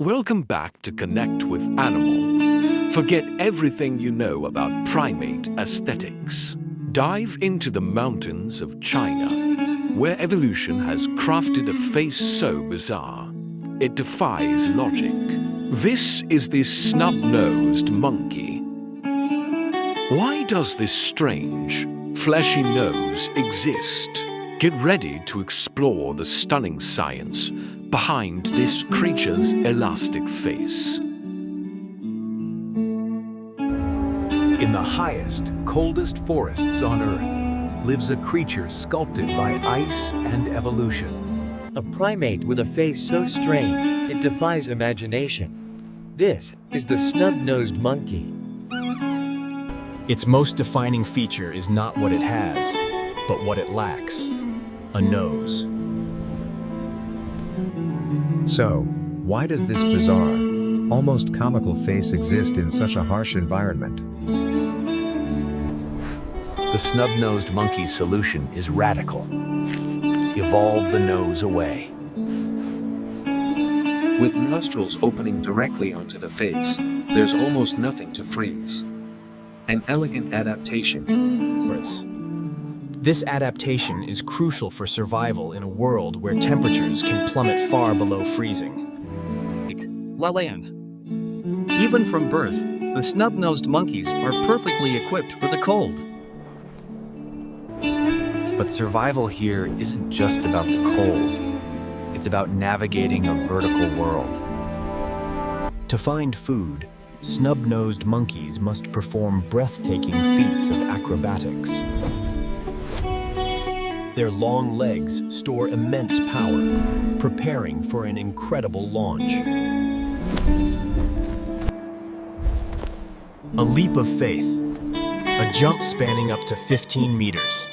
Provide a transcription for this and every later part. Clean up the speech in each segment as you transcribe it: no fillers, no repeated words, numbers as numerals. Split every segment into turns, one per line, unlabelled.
Welcome back to Connect with Animal. Forget everything you know about primate aesthetics. Dive into the mountains of China, where evolution has crafted a face so bizarre, it defies logic. This is the snub-nosed monkey. Why does this strange, fleshy nose exist? Get ready to explore the stunning science behind this creature's elastic face.
In the highest, coldest forests on Earth lives a creature sculpted by ice and evolution.
A primate with a face so strange, it defies imagination. This is the snub-nosed monkey.
Its most defining feature is not what it has, but what it lacks: a nose.
So, why does this bizarre, almost comical face exist in such a harsh environment?
The snub-nosed monkey's solution is radical. Evolve the nose away.
With nostrils opening directly onto the face, there's almost nothing to freeze. An elegant adaptation.
This adaptation is crucial for survival in a world where temperatures can plummet far below freezing.
La land. Even from birth, the snub-nosed monkeys are perfectly equipped for the cold.
But survival here isn't just about the cold. It's about navigating a vertical world.
To find food, snub-nosed monkeys must perform breathtaking feats of acrobatics. Their long legs store immense power, preparing for an incredible launch. A leap of faith, a jump spanning up to 15 meters.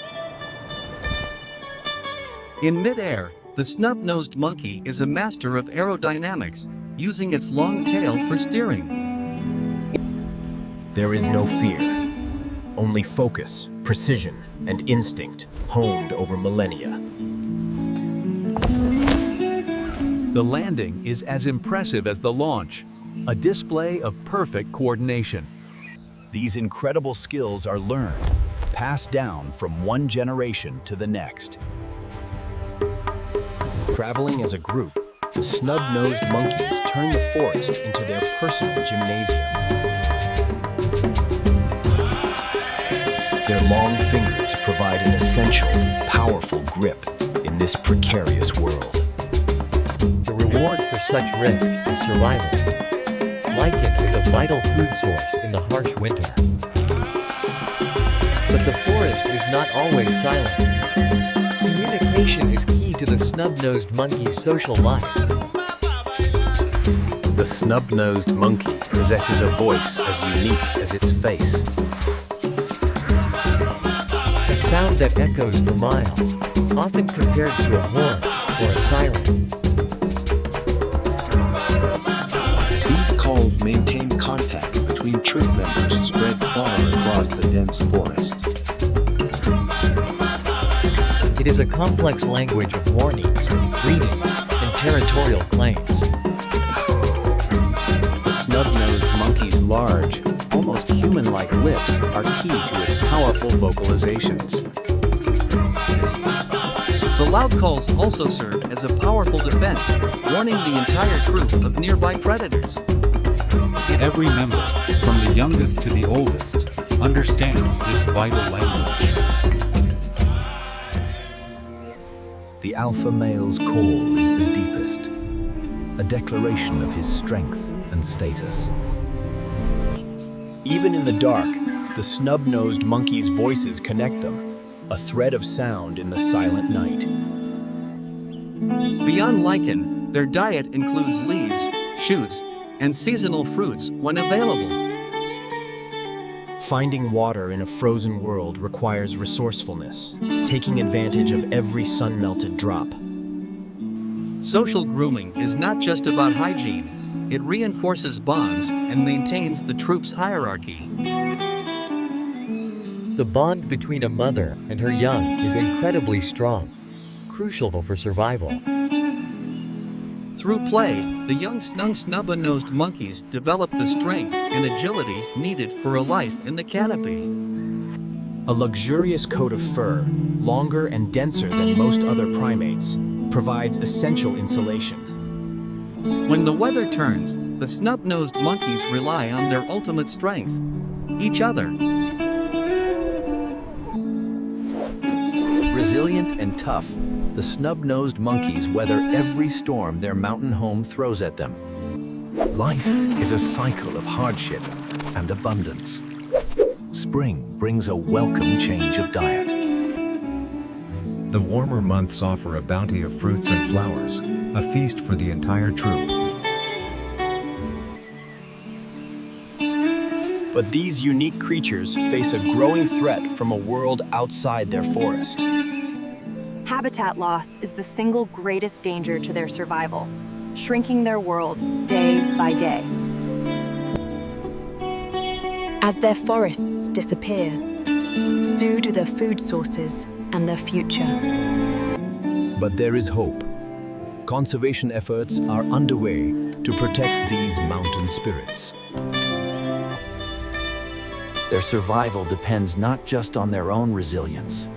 In midair, the snub-nosed monkey is a master of aerodynamics, using its long tail for steering.
There is no fear, only focus, precision, and instinct honed over millennia.
The landing is as impressive as the launch, a display of perfect coordination. These incredible skills are learned, passed down from one generation to the next.
Traveling as a group, the snub-nosed monkeys turn the forest into their personal gymnasium. Their long fingers provide an essential, powerful grip in this precarious world.
The reward for such risk is survival. Lichen is a vital food source in the harsh winter. But the forest is not always silent. Communication is key to the snub-nosed monkey's social life.
The snub-nosed monkey possesses a voice as unique as its face.
A sound that echoes for miles, often compared to a horn or a siren.
These calls maintain contact between troop members spread far across the dense forest.
It is a complex language of warnings, greetings, and territorial claims.
The snub-nosed monkey's large, almost human-like lips are key to its powerful vocalizations.
The loud calls also serve as a powerful defense, warning the entire troop of nearby predators.
Every member, from the youngest to the oldest, understands this vital language.
The alpha male's call is the deepest, a declaration of his strength and status.
Even in the dark, the snub-nosed monkey's voices connect them, a thread of sound in the silent night.
Beyond lichen, their diet includes leaves, shoots, and seasonal fruits when available.
Finding water in a frozen world requires resourcefulness, taking advantage of every sun-melted drop.
Social grooming is not just about hygiene. It reinforces bonds and maintains the troop's hierarchy.
The bond between a mother and her young is incredibly strong, crucial for survival.
Through play, the young snub-nosed monkeys develop the strength and agility needed for a life in the canopy.
A luxurious coat of fur, longer and denser than most other primates, provides essential insulation.
When the weather turns, the snub-nosed monkeys rely on their ultimate strength, each other.
Resilient and tough, the snub-nosed monkeys weather every storm their mountain home throws at them. Life is a cycle of hardship and abundance. Spring brings a welcome change of diet.
The warmer months offer a bounty of fruits and flowers, a feast for the entire troop.
But these unique creatures face a growing threat from a world outside their forest.
Habitat loss is the single greatest danger to their survival, shrinking their world day by day. As their forests disappear, so do their food sources and their future.
But there is hope. Conservation efforts are underway to protect these mountain spirits. Their survival depends not just on their own resilience,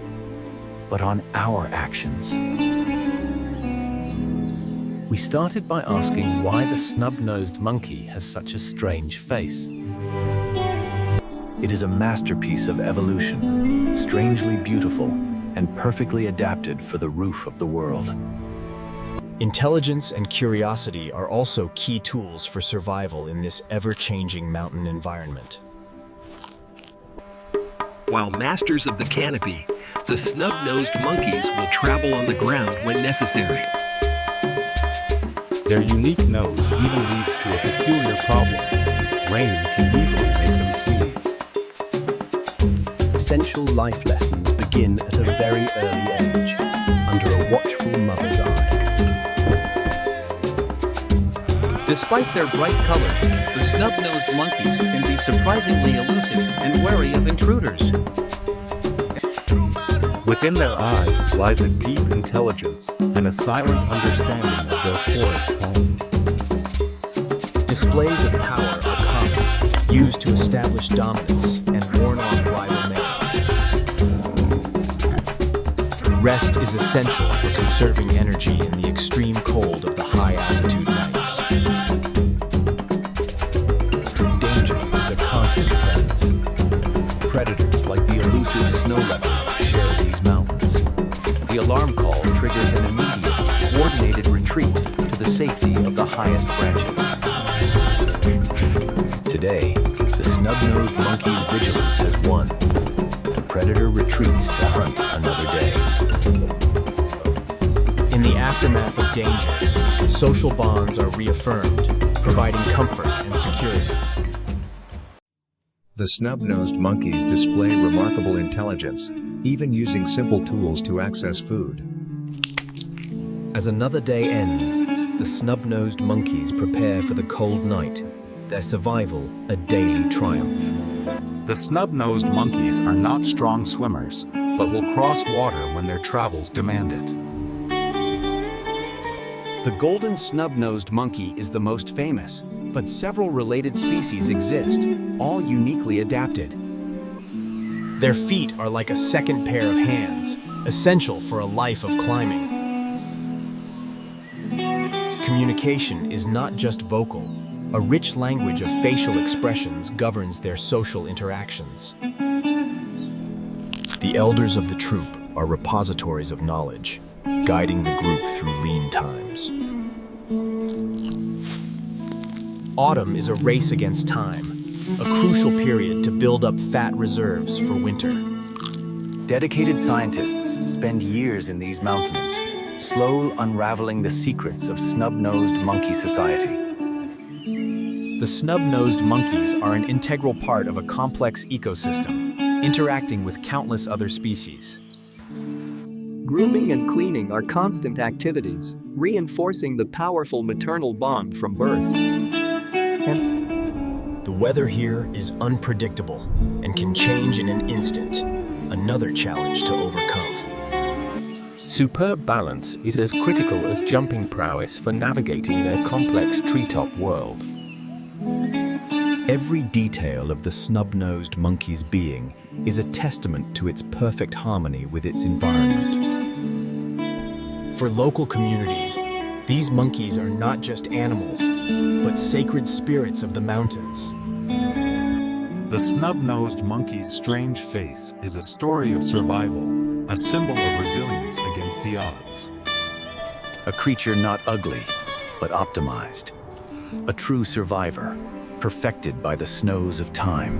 but on our actions.
We started by asking why the snub-nosed monkey has such a strange face.
It is a masterpiece of evolution, strangely beautiful and perfectly adapted for the roof of the world.
Intelligence and curiosity are also key tools for survival in this ever-changing mountain environment.
While masters of the canopy, the snub-nosed monkeys will travel on the ground when necessary.
Their unique nose even leads to a peculiar problem. Rain can easily make them sneeze.
Essential life lessons begin at a very early age, under a watchful mother's eye.
Despite their bright colors, the snub-nosed monkeys can be surprisingly elusive and wary of intruders.
Within their eyes lies a deep intelligence and a silent understanding of their forest home.
Displays of power are common, used to establish dominance and warn off rival males. Rest is essential for conserving energy in the extreme cold of the high-altitude nights.
Danger is a constant presence. Predators like the elusive snow leopard share these mountains. The alarm call triggers an immediate, coordinated retreat to the safety of the highest branches. Today, the snub-nosed monkey's vigilance has won. The predator retreats to hunt another day.
In the aftermath of danger, social bonds are reaffirmed, providing comfort and security.
The snub-nosed monkeys display remarkable intelligence, even using simple tools to access food.
As another day ends, the snub-nosed monkeys prepare for the cold night, their survival a daily triumph.
The snub-nosed monkeys are not strong swimmers, but will cross water when their travels demand it.
The golden snub-nosed monkey is the most famous, but several related species exist, all uniquely adapted.
Their feet are like a second pair of hands, essential for a life of climbing. Communication is not just vocal. A rich language of facial expressions governs their social interactions. The elders of the troop are repositories of knowledge, guiding the group through lean times. Autumn is a race against time, a crucial period to build up fat reserves for winter.
Dedicated scientists spend years in these mountains, slowly unraveling the secrets of snub-nosed monkey society.
The snub-nosed monkeys are an integral part of a complex ecosystem, interacting with countless other species.
Grooming and cleaning are constant activities, reinforcing the powerful maternal bond from birth.
The weather here is unpredictable and can change in an instant, another challenge to overcome.
Superb balance is as critical as jumping prowess for navigating their complex treetop world.
Every detail of the snub-nosed monkey's being is a testament to its perfect harmony with its environment.
For local communities, these monkeys are not just animals, but sacred spirits of the mountains.
The snub-nosed monkey's strange face is a story of survival, a symbol of resilience against the odds.
A creature not ugly, but optimized. A true survivor, perfected by the snows of time.